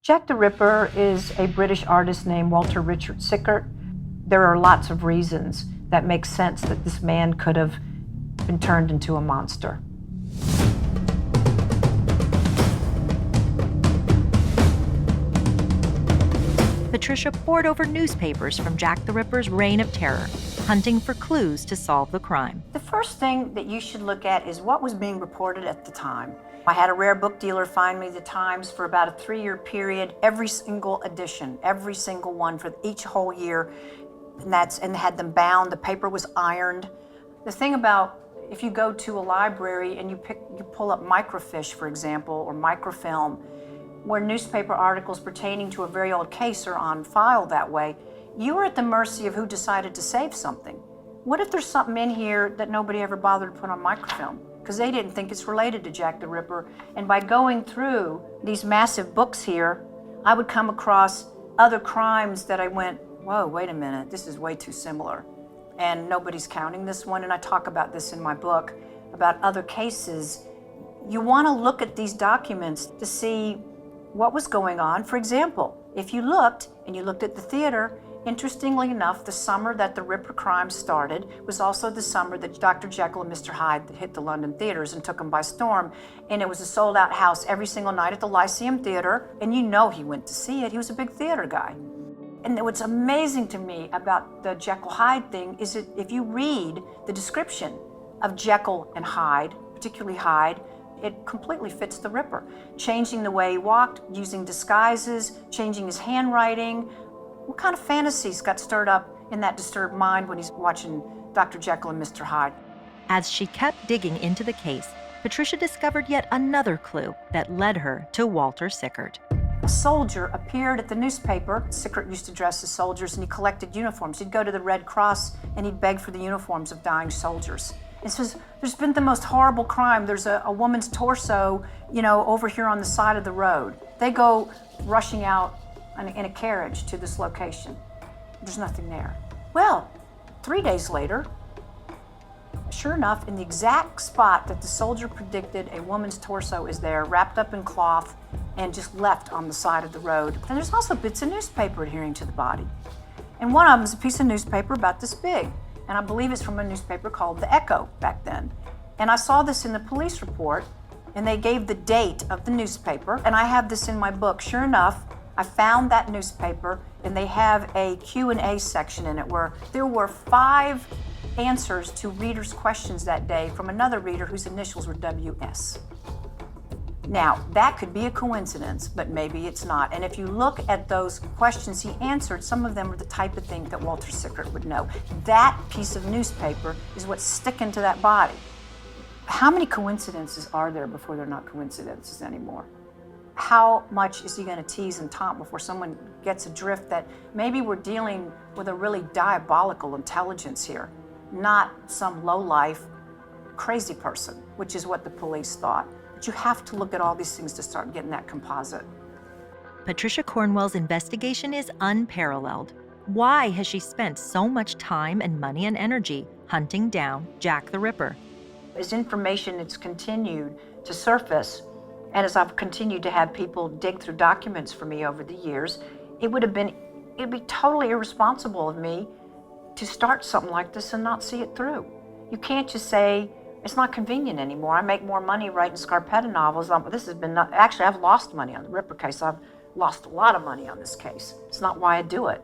Jack the Ripper is a British artist named Walter Richard Sickert. There are lots of reasons that make sense that this man could have been turned into a monster. Patricia pored over newspapers from Jack the Ripper's reign of terror, hunting for clues to solve the crime. The first thing that you should look at is what was being reported at the time. I had a rare book dealer find me the Times for about a 3-year period, every single edition, every single one for each whole year, and had them bound. The paper was ironed. The thing about if you go to a library and you pull up microfiche, for example, or microfilm, where newspaper articles pertaining to a very old case are on file that way, you are at the mercy of who decided to save something. What if there's something in here that nobody ever bothered to put on microfilm? Because they didn't think it's related to Jack the Ripper. And by going through these massive books here, I would come across other crimes that I went, whoa, wait a minute, this is way too similar. And nobody's counting this one, and I talk about this in my book, about other cases. You want to look at these documents to see what was going on. For example, if you looked at the theater, interestingly enough, the summer that the Ripper crime started was also the summer that Dr. Jekyll and Mr. Hyde hit the London theaters and took them by storm. And it was a sold-out house every single night at the Lyceum Theater, and you know he went to see it. He was a big theater guy. And what's amazing to me about the Jekyll-Hyde thing is that if you read the description of Jekyll and Hyde, particularly Hyde, it completely fits the Ripper. Changing the way he walked, using disguises, changing his handwriting. What kind of fantasies got stirred up in that disturbed mind when he's watching Dr. Jekyll and Mr. Hyde? As she kept digging into the case, Patricia discovered yet another clue that led her to Walter Sickert. A soldier appeared at the newspaper. Sickert used to dress as soldiers, and he collected uniforms. He'd go to the Red Cross and he'd beg for the uniforms of dying soldiers. It says, there's been the most horrible crime. There's a woman's torso, over here on the side of the road. They go rushing out in a carriage to this location. There's nothing there. Well, 3 days later, sure enough, in the exact spot that the soldier predicted, a woman's torso is there, wrapped up in cloth and just left on the side of the road. And there's also bits of newspaper adhering to the body. And one of them is a piece of newspaper about this big. And I believe it's from a newspaper called The Echo back then. And I saw this in the police report, and they gave the date of the newspaper, and I have this in my book. Sure enough, I found that newspaper, and they have a Q&A section in it where there were 5 answers to readers' questions that day from another reader whose initials were WS. Now, that could be a coincidence, but maybe it's not. And if you look at those questions he answered, some of them are the type of thing that Walter Sickert would know. That piece of newspaper is what's sticking to that body. How many coincidences are there before they're not coincidences anymore? How much is he going to tease and taunt before someone gets a drift that maybe we're dealing with a really diabolical intelligence here, not some low-life, crazy person, which is what the police thought. But you have to look at all these things to start getting that composite. Patricia Cornwell's investigation is unparalleled. Why has she spent so much time and money and energy hunting down Jack the Ripper? As information has continued to surface, and as I've continued to have people dig through documents for me over the years, it'd be totally irresponsible of me to start something like this and not see it through. You can't just say, it's not convenient anymore. I make more money writing Scarpetta novels. Actually, I've lost money on the Ripper case. I've lost a lot of money on this case. It's not why I do it.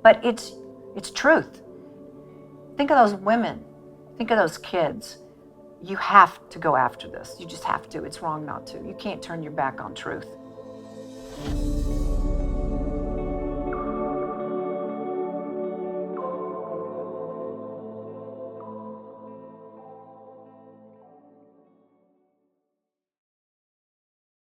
But it's truth. Think of those women. Think of those kids. You have to go after this. You just have to. It's wrong not to. You can't turn your back on truth.